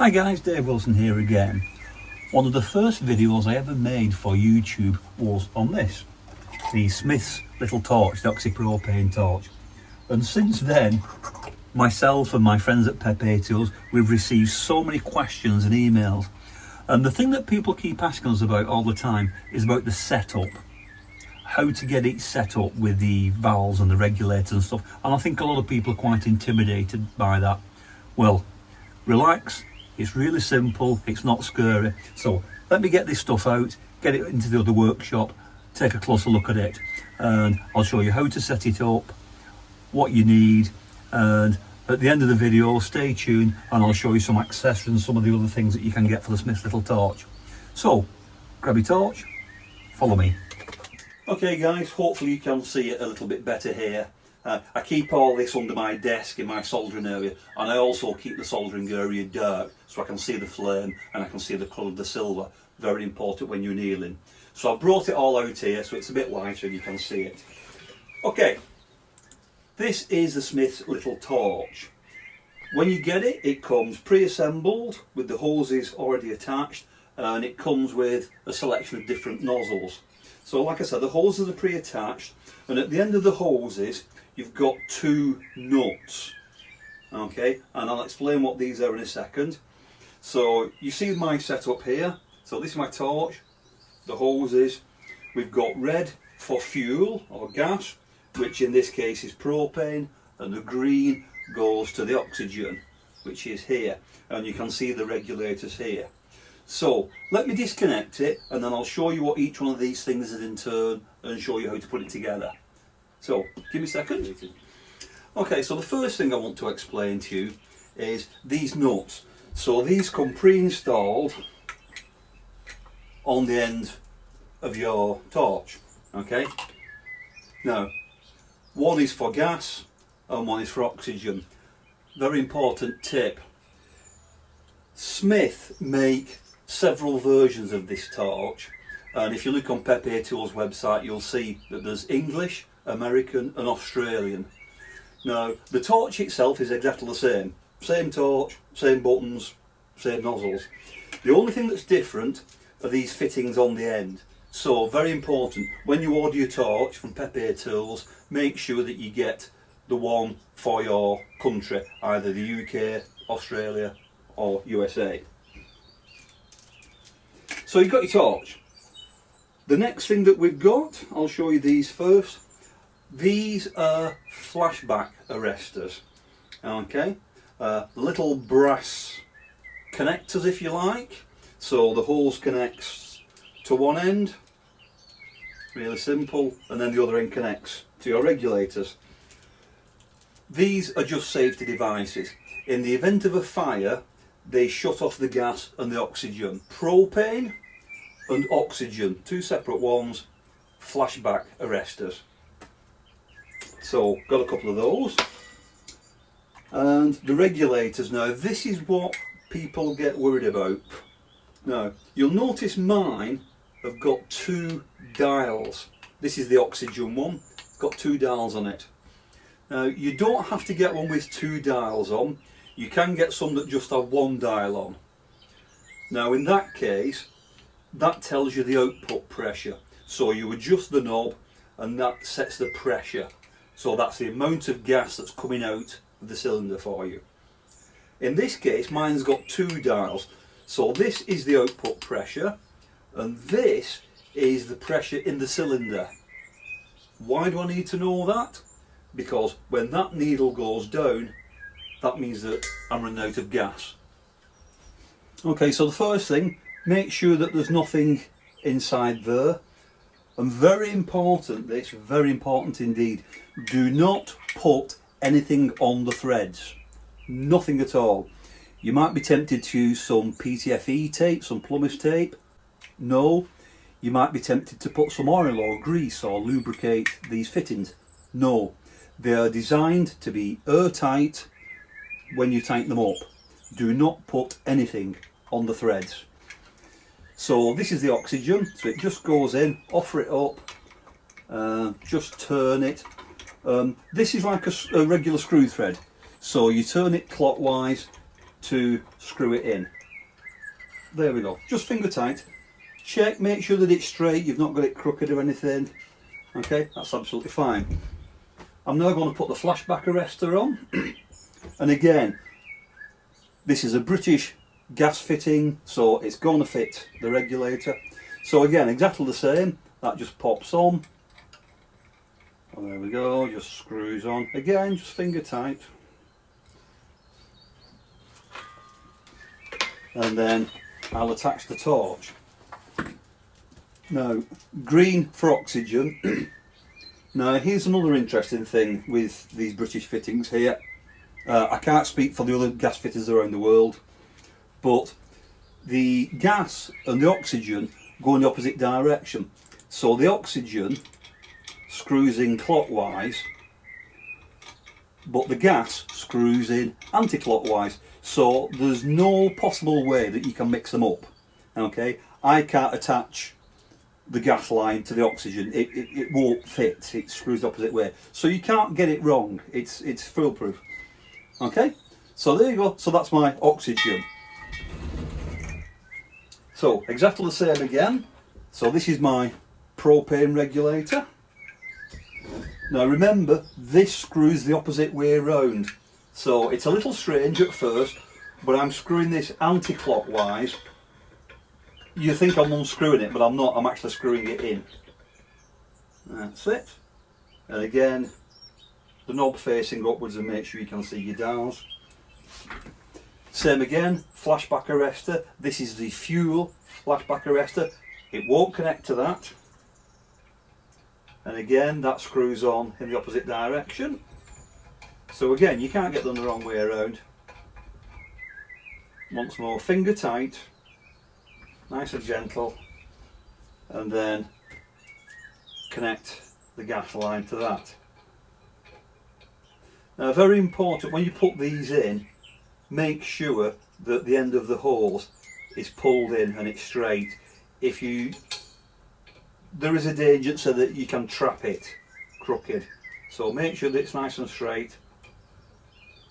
Hi guys, Dave Wilson here again. One of the first videos I ever made for YouTube was on this, the Smith's little torch, the oxypropane torch. And since then, myself and my friends at Pepetools, we've received so many questions and emails. And the thing that people keep asking us about all the time is about the setup. How to get it set up with the valves and the regulators and stuff. And I think a lot of people are quite intimidated by that. Well, relax. It's really simple, it's not scary. So let me get this stuff out, get it into the other workshop, take a closer look at it, and I'll show you how to set it up, what you need, and at the end of the video, stay tuned and I'll show you some accessories and some of the other things that you can get for the Smith's little torch. So, grab your torch, follow me. Okay guys, hopefully you can see it a little bit better here. I keep all this under my desk in my soldering area, and I also keep the soldering area dark so I can see the flame and I can see the colour of the silver. Very important when you're kneeling. So I've brought it all out here so it's a bit lighter and you can see it. Okay, this is the Smith's little torch. When you get it, it comes pre-assembled with the hoses already attached, and it comes with a selection of different nozzles. So like I said, the hoses are pre-attached, and at the end of the hoses you've got two nuts, okay, and I'll explain what these are in a second. So you see my setup here. So this is my torch, the hoses. We've got red for fuel or gas, which in this case is propane, and the green goes to the oxygen, which is here, and you can see the regulators here. So let me disconnect it and then I'll show you what each one of these things is in turn and show you how to put it together. So give me a second. Okay, so the first thing I want to explain to you is these nuts. So these come pre-installed on the end of your torch. Okay, now one is for gas and one is for oxygen. Very important tip. Smith make several versions of this torch, and if you look on Pepetools website you'll see that there's English, American and Australian. Now the torch itself is exactly the same torch, same buttons, same nozzles. The only thing that's different are these fittings on the end. So very important, when you order your torch from Pepetools, make sure that you get the one for your country, either the UK, Australia or USA. So you've got your torch. The next thing that we've got, I'll show you these first. These are flashback arresters. Okay, little brass connectors if you like. So the hose connects to one end, really simple, and then the other end connects to your regulators. These are just safety devices. In the event of a fire, they shut off the gas and the oxygen. Propane and oxygen, two separate ones, flashback arresters. So got a couple of those. And the regulators, now this is what people get worried about. Now you'll notice mine have got two dials. This is the oxygen one, it's got two dials on it. Now you don't have to get one with two dials on. You can get some that just have one dial on. Now in that case, that tells you the output pressure. So you adjust the knob and that sets the pressure. So that's the amount of gas that's coming out of the cylinder for you. In this case, mine's got two dials. So this is the output pressure and this is the pressure in the cylinder. Why do I need to know that? Because when that needle goes down, that means that I'm running out of gas. Okay, so the first thing, make sure that there's nothing inside there. And very important, this very important indeed, do not put anything on the threads. Nothing at all. You might be tempted to use some PTFE tape, some plumber's tape. No. You might be tempted to put some oil or grease or lubricate these fittings. No. They are designed to be airtight when you tighten them up. Do not put anything on the threads. So this is the oxygen, so it just goes in, offer it up, just turn it. This is like a regular screw thread, so you turn it clockwise to screw it in. There we go, just finger tight. Check, make sure that it's straight, you've not got it crooked or anything. Okay, that's absolutely fine. I'm now going to put the flashback arrestor on. And again, this is a British gas fitting, so it's going to fit the regulator. So again, exactly the same, that just pops on. And there we go, just screws on. Again, just finger tight. And then I'll attach the torch. Now, green for oxygen. Now, here's another interesting thing with these British fittings here. I can't speak for the other gas fitters around the world, but the gas and the oxygen go in the opposite direction. So the oxygen screws in clockwise, but the gas screws in anti-clockwise. So there's no possible way that you can mix them up. Okay, I can't attach the gas line to the oxygen, it won't fit, it screws the opposite way, so you can't get it wrong, it's foolproof. Okay, so there you go, so that's my oxygen. So exactly the same again, so this is my propane regulator. Now remember, this screws the opposite way around, so it's a little strange at first, but I'm screwing this anti-clockwise. You think I'm unscrewing it, but I'm not, I'm actually screwing it in. That's it. And again, the knob facing upwards and make sure you can see your dials. Same again, flashback arrestor. This is the fuel flashback arrestor. It won't connect to that. And again, that screws on in the opposite direction. So again, you can't get them the wrong way around. Once more, finger tight. Nice and gentle, and then connect the gas line to that. Now, very important, when you put these in, make sure that the end of the hose is pulled in and it's straight. There is a danger so that you can trap it crooked. So make sure that it's nice and straight,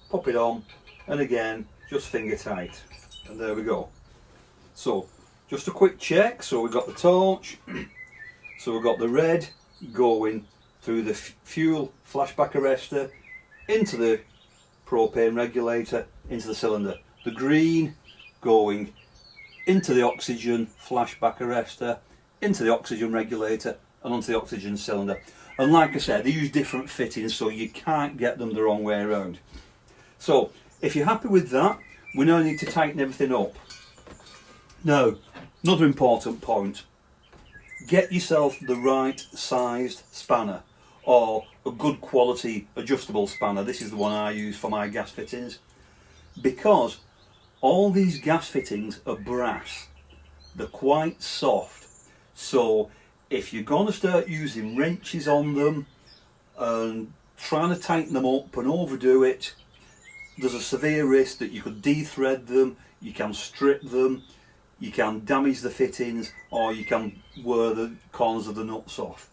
pop it on, and again, just finger tight, and there we go. So, just a quick check, so we've got the torch, so we've got the red going through the fuel flashback arrestor into the propane regulator, into the cylinder. The green going into the oxygen flashback arrestor, into the oxygen regulator and onto the oxygen cylinder. And like I said, they use different fittings, so you can't get them the wrong way around. So if you're happy with that, we now need to tighten everything up. Now, another important point, get yourself the right sized spanner or a good quality adjustable spanner. This is the one I use for my gas fittings, because all these gas fittings are brass. They're quite soft, so if you're going to start using wrenches on them and trying to tighten them up and overdo it, there's a severe risk that you could de-thread them, you can strip them, you can damage the fittings, or you can wear the corners of the nuts off.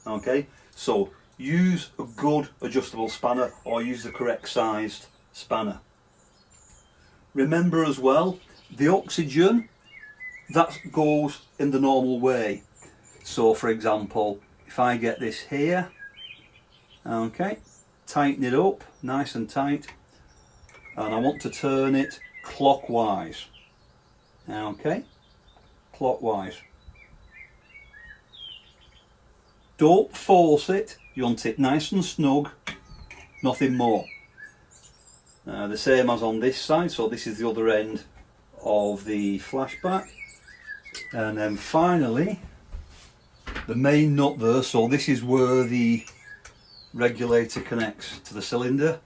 Okay, so use a good adjustable spanner or use the correct sized spanner. Remember as well, the oxygen, that goes in the normal way. So for example, if I get this here, okay, tighten it up nice and tight, and I want to turn it clockwise. Okay, clockwise. Don't force it, you want it nice and snug, nothing more. The same as on this side, so this is the other end of the flashback. And then finally, the main nut there, so this is where the regulator connects to the cylinder.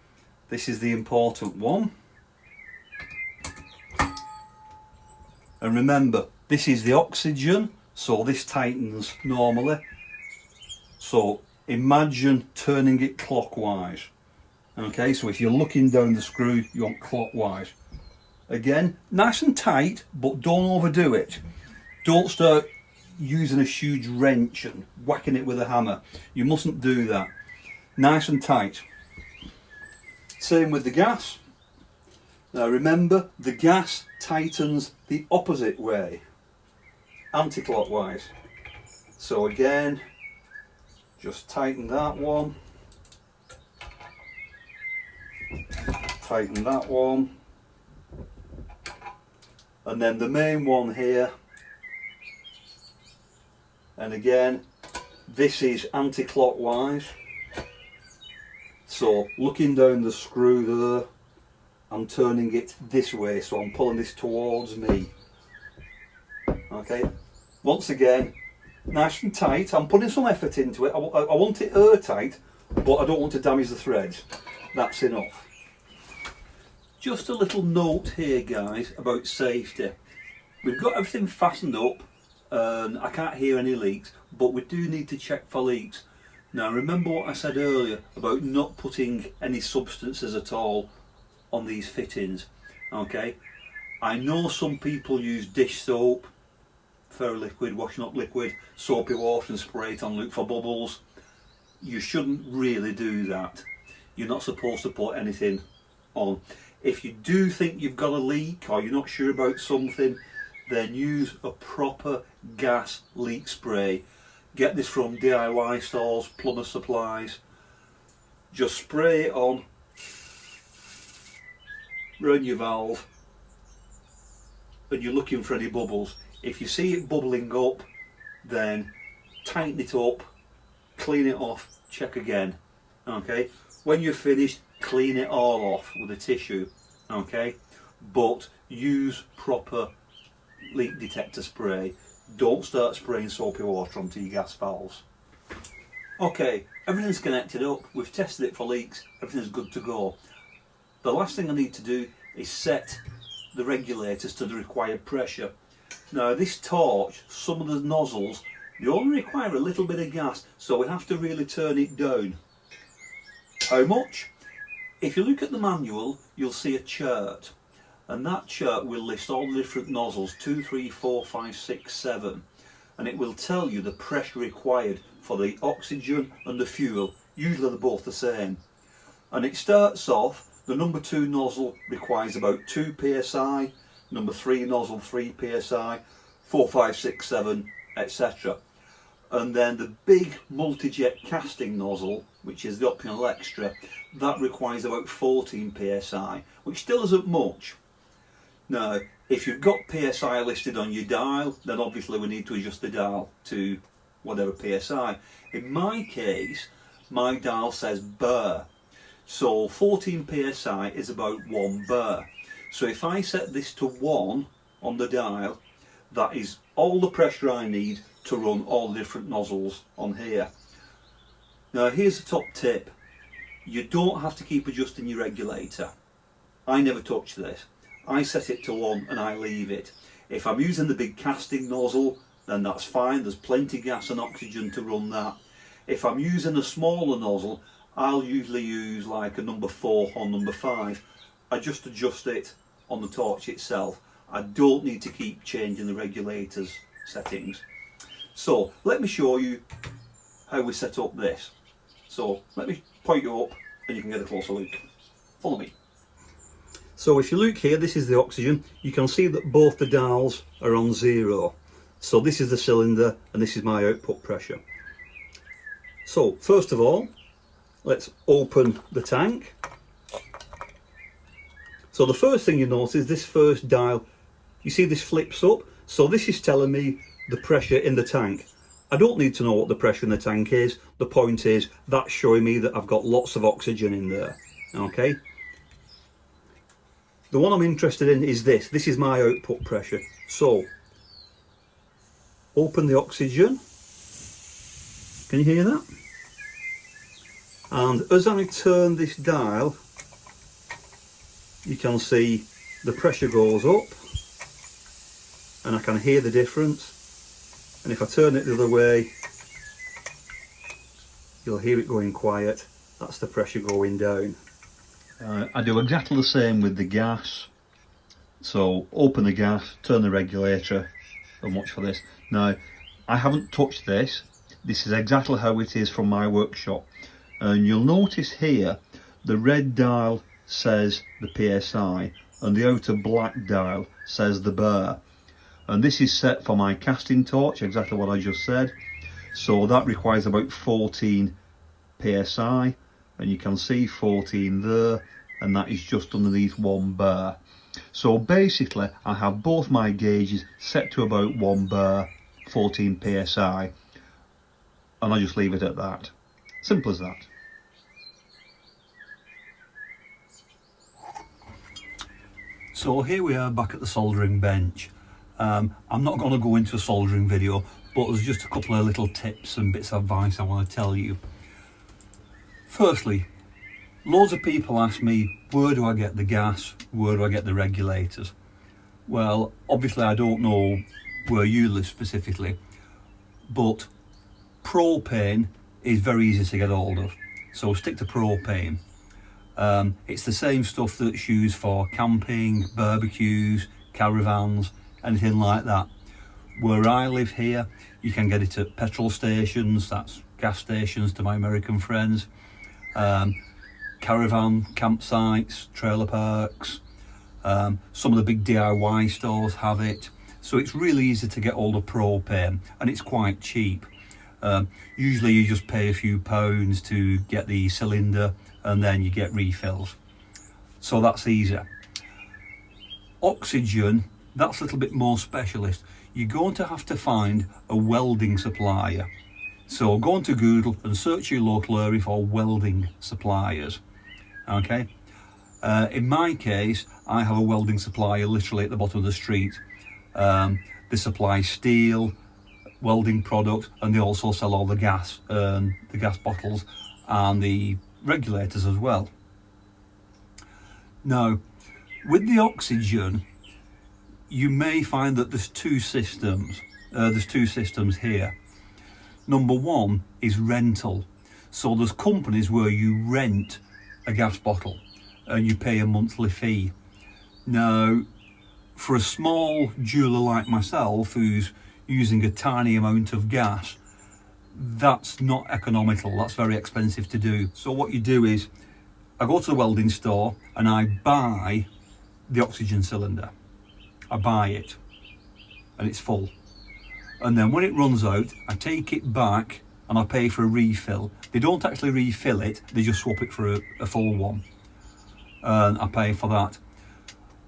This is the important one. And remember, this is the oxygen, so this tightens normally. So imagine turning it clockwise. Okay, so if you're looking down the screw, you want clockwise. Again, nice and tight, but don't overdo it. Don't start using a huge wrench and whacking it with a hammer. You mustn't do that. Nice and tight. Same with the gas. Now remember, the gas tightens the opposite way, anti-clockwise. So again, just tighten that one, tighten that one, and then the main one here, and again this is anti-clockwise, so looking down the screw there, I'm turning it this way, so I'm pulling this towards me. Okay, once again, nice and tight. I'm putting some effort into it. I want it airtight, but I don't want to damage the threads. That's enough. Just a little note here, guys, about safety. We've got everything fastened up and I can't hear any leaks, but we do need to check for leaks. Now remember what I said earlier about not putting any substances at all on these fittings. Okay, I know some people use dish soap, ferroliquid, washing up liquid, soapy water and spray it on, look for bubbles. You shouldn't really do that. You're not supposed to put anything on. If you do think you've got a leak or you're not sure about something, then use a proper gas leak spray. Get this from DIY stores, plumber supplies. Just spray it on around your valve and you're looking for any bubbles. If you see it bubbling up, then tighten it up, clean it off, check again. Okay, when you're finished, clean it all off with a tissue. Okay, but use proper leak detector spray. Don't start spraying soapy water onto your gas valves. Okay, everything's connected up, we've tested it for leaks, everything's good to go. The last thing I need to do is set the regulators to the required pressure. Now this torch, some of the nozzles, they only require a little bit of gas, so we have to really turn it down. How much? If you look at the manual, you'll see a chart, and that chart will list all the different nozzles, 2, 3, 4, 5, 6, 7, and it will tell you the pressure required for the oxygen and the fuel. Usually they're both the same. And it starts off, the number 2 nozzle requires about 2 psi, number 3 nozzle 3 psi, 4, 5, 6, 7, etc. And then the big multi-jet casting nozzle, which is the optional extra, that requires about 14 psi, which still isn't much. Now, if you've got psi listed on your dial, then obviously we need to adjust the dial to whatever psi. In my case, my dial says bar, so 14 psi is about 1 bar. So if I set this to 1 on the dial, that is all the pressure I need to run all the different nozzles on here. Now here's the top tip. You don't have to keep adjusting your regulator. I never touch this. I set it to 1 and I leave it. If I'm using the big casting nozzle, then that's fine. There's plenty of gas and oxygen to run that. If I'm using a smaller nozzle, I'll usually use like a number 4 or number 5. I just adjust it on the torch itself. I don't need to keep changing the regulators settings. So let me show you how we set up this. So let me point you up and you can get a closer look. Follow me. So if you look here, this is the oxygen. You can see that both the dials are on 0. So this is the cylinder and this is my output pressure. So first of all, let's open the tank. So the first thing you notice is this first dial, you see this flips up. So this is telling me the pressure in the tank. I don't need to know what the pressure in the tank is. The point is that's showing me that I've got lots of oxygen in there. Okay. The one I'm interested in is this. This is my output pressure. So open the oxygen. Can you hear that? And as I turn this dial, you can see the pressure goes up and I can hear the difference. And if I turn it the other way, you'll hear it going quiet. That's the pressure going down. I do exactly the same with the gas. So open the gas, turn the regulator and watch for this. Now, I haven't touched this. This is exactly how it is from my workshop. And you'll notice here, the red dial says the PSI and the outer black dial says the burr. And this is set for my casting torch, exactly what I just said. So that requires about 14 psi, and you can see 14 there, and that is just underneath 1 bar. So basically I have both my gauges set to about 1 bar, 14 psi, and I just leave it at that. Simple as that. So here we are back at the soldering bench. I'm not going to go into a soldering video, but there's just a couple of little tips and bits of advice I want to tell you. Firstly, loads of people ask me, where do I get the gas, where do I get the regulators? Well, obviously I don't know where you live specifically, but propane is very easy to get hold of, so stick to propane. It's the same stuff that's used for camping, barbecues, caravans, anything like that. Where I live here, you can get it at petrol stations, that's gas stations to my American friends, caravan campsites, trailer parks, some of the big DIY stores have it. So it's really easy to get hold of propane, and it's quite cheap. Usually you just pay a few pounds to get the cylinder, and then you get refills. So that's easier. Oxygen, that's a little bit more specialist. You're going to have to find a welding supplier. So go onto Google and search your local area for welding suppliers. Okay. In my case, I have a welding supplier literally at the bottom of the street. They supply steel, welding product, and they also sell all the gas bottles and the regulators as well. Now, with the oxygen, you may find that there's two systems. There's two systems here. Number one is rental. So there's companies where you rent a gas bottle and you pay a monthly fee. Now, for a small jeweler like myself who's using a tiny amount of gas, that's not economical. That's very expensive to do. So what you do is, I go to the welding store and I buy the oxygen cylinder. I buy it and it's full, and then when it runs out I take it back and I pay for a refill. They don't actually refill it, they just swap it for a full one, and I pay for that.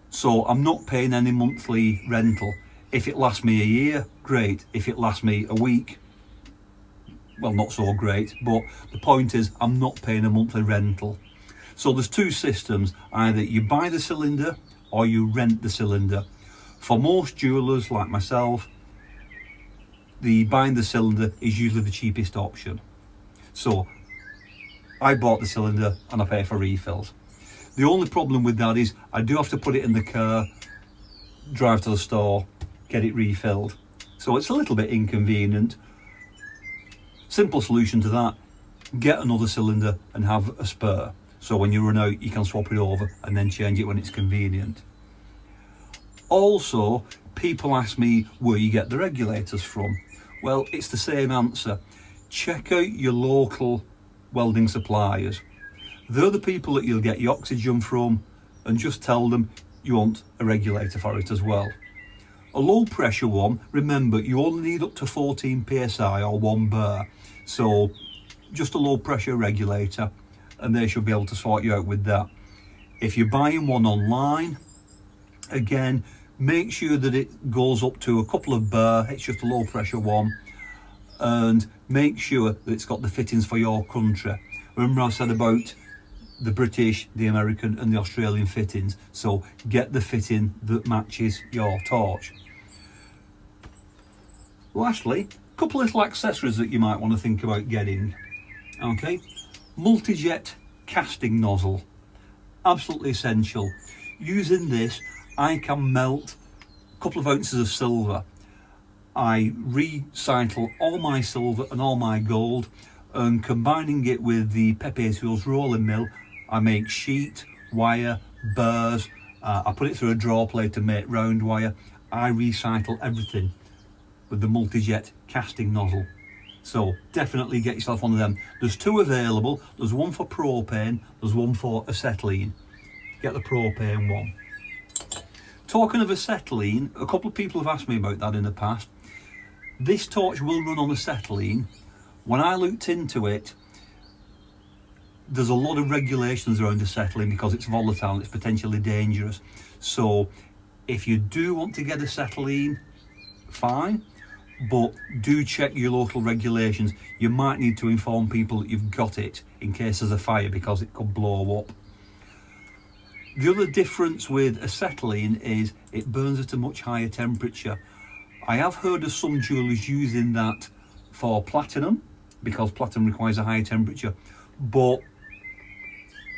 So I'm not paying any monthly rental. If it lasts me a year, great. If it lasts me a week, well, not so great. But the point is, I'm not paying a monthly rental. So there's two systems. Either you buy the cylinder or you rent the cylinder. For most jewelers like myself, the buying the cylinder is usually the cheapest option. So I bought the cylinder and I pay for refills. The only problem with that is I do have to put it in the car, drive to the store, get it refilled. So it's a little bit inconvenient. Simple solution to that, get another cylinder and have a spare. So when you run out, you can swap it over and then change it when it's convenient. Also, people ask me where you get the regulators from. Well, it's the same answer. Check out your local welding suppliers. They're the people that you'll get your oxygen from, and just tell them you want a regulator for it as well. A low pressure one, remember, you only need up to 14 psi or 1 bar. So just a low pressure regulator, and they should be able to sort you out with that. If you're buying one online, again, make sure that it goes up to a couple of bar. It's just a low pressure one, and make sure that it's got the fittings for your country. Remember I said about the British, the American and the Australian fittings, so get the fitting that matches your torch. Lastly, a couple of little accessories that you might want to think about getting. Okay, multi-jet casting nozzle, absolutely essential. Using this, I can melt a couple of ounces of silver. I recycle all my silver and all my gold, and combining it with the Pepetools rolling mill, I make sheet, wire, burrs. I put it through a draw plate to make round wire. I recycle everything with the multi-jet casting nozzle. So definitely get yourself one of them. There's two available. There's one for propane, there's one for acetylene. Get the propane one. Talking of acetylene, a couple of people have asked me about that in the past. This torch will run on acetylene. When I looked into it, there's a lot of regulations around acetylene because it's volatile and it's potentially dangerous. So if you do want to get acetylene, fine, but do check your local regulations. You might need to inform people that you've got it in case there's a fire, because it could blow up. The other difference with acetylene is it burns at a much higher temperature. I have heard of some jewellers using that for platinum, because platinum requires a higher temperature, but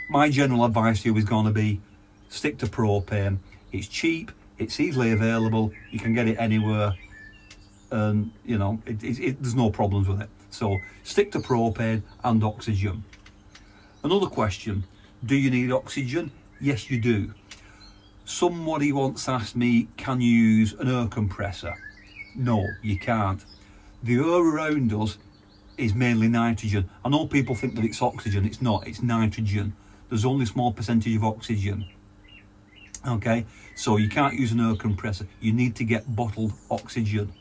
my general advice to you is going to be stick to propane. It's cheap, it's easily available, you can get it anywhere, and you know, there's no problems with it. So stick to propane and oxygen. Another question, do you need oxygen? Yes, you do. Somebody once asked me, can you use an air compressor? No, you can't. The air around us is mainly nitrogen. I know people think that it's oxygen, it's not, it's nitrogen. There's only a small percentage of oxygen. Okay, so you can't use an air compressor, you need to get bottled oxygen.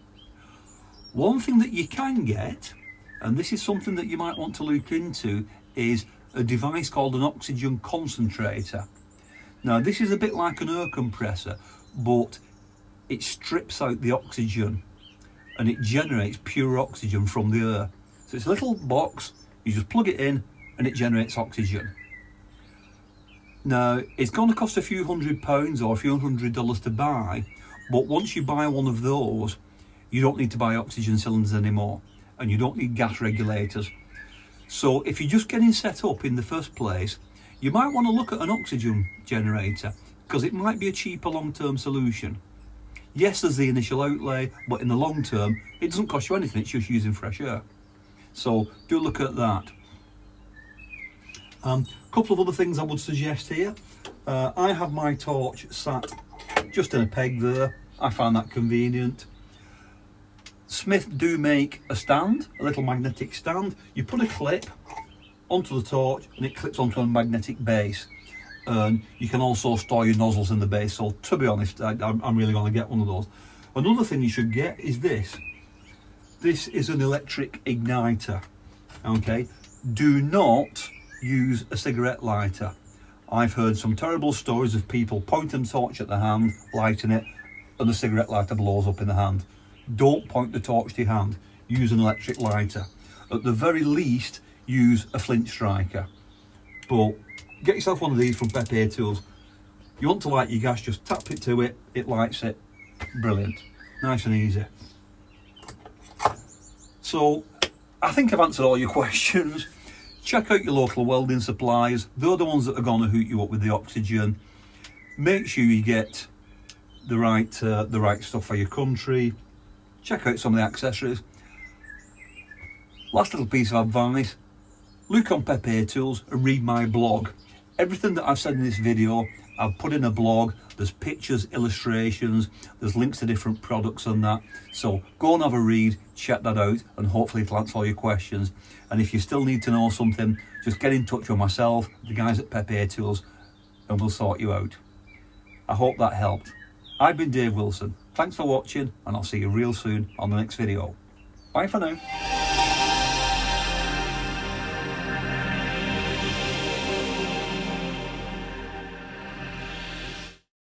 One thing that you can get, and this is something that you might want to look into, is a device called an oxygen concentrator. Now this is a bit like an air compressor, but it strips out the oxygen and it generates pure oxygen from the air. So it's a little box, you just plug it in and it generates oxygen. Now it's going to cost a few £100 or a few $100 to buy, but once you buy one of those, you don't need to buy oxygen cylinders anymore, and you don't need gas regulators. So if you're just getting set up in the first place, you might want to look at an oxygen generator, because it might be a cheaper long-term solution. Yes, there's the initial outlay, but in the long term, it doesn't cost you anything, it's just using fresh air. So do look at that. A couple of other things I would suggest here. I have my torch sat just in a peg there. I find that convenient. Smith do make a stand, a little magnetic stand. You put a clip onto the torch and it clips onto a magnetic base. And you can also store your nozzles in the base. So to be honest, I'm really going to get one of those. Another thing you should get is this. This is an electric igniter. Okay, do not use a cigarette lighter. I've heard some terrible stories of people pointing the torch at the hand, lighting it, and the cigarette lighter blows up in the hand. Don't point the torch to your hand, use an electric lighter. At the very least, use a flint striker. But get yourself one of these from Pepetools. You want to light your gas, just tap it to it, it lights it. Brilliant, nice and easy. So I think I've answered all your questions. Check out your local welding suppliers, they're the ones that are going to hook you up with the oxygen. Make sure you get the right stuff for your country. Check out some of the accessories. Last little piece of advice, look on Pepetools and read my blog. Everything that I've said in this video, I've put in a blog. There's pictures, illustrations, there's links to different products and that. So go and have a read, check that out, and hopefully it'll answer all your questions. And if you still need to know something, just get in touch with myself, the guys at Pepetools, and we'll sort you out. I hope that helped. I've been Dave Wilson. Thanks for watching, and I'll see you real soon on the next video. Bye for now.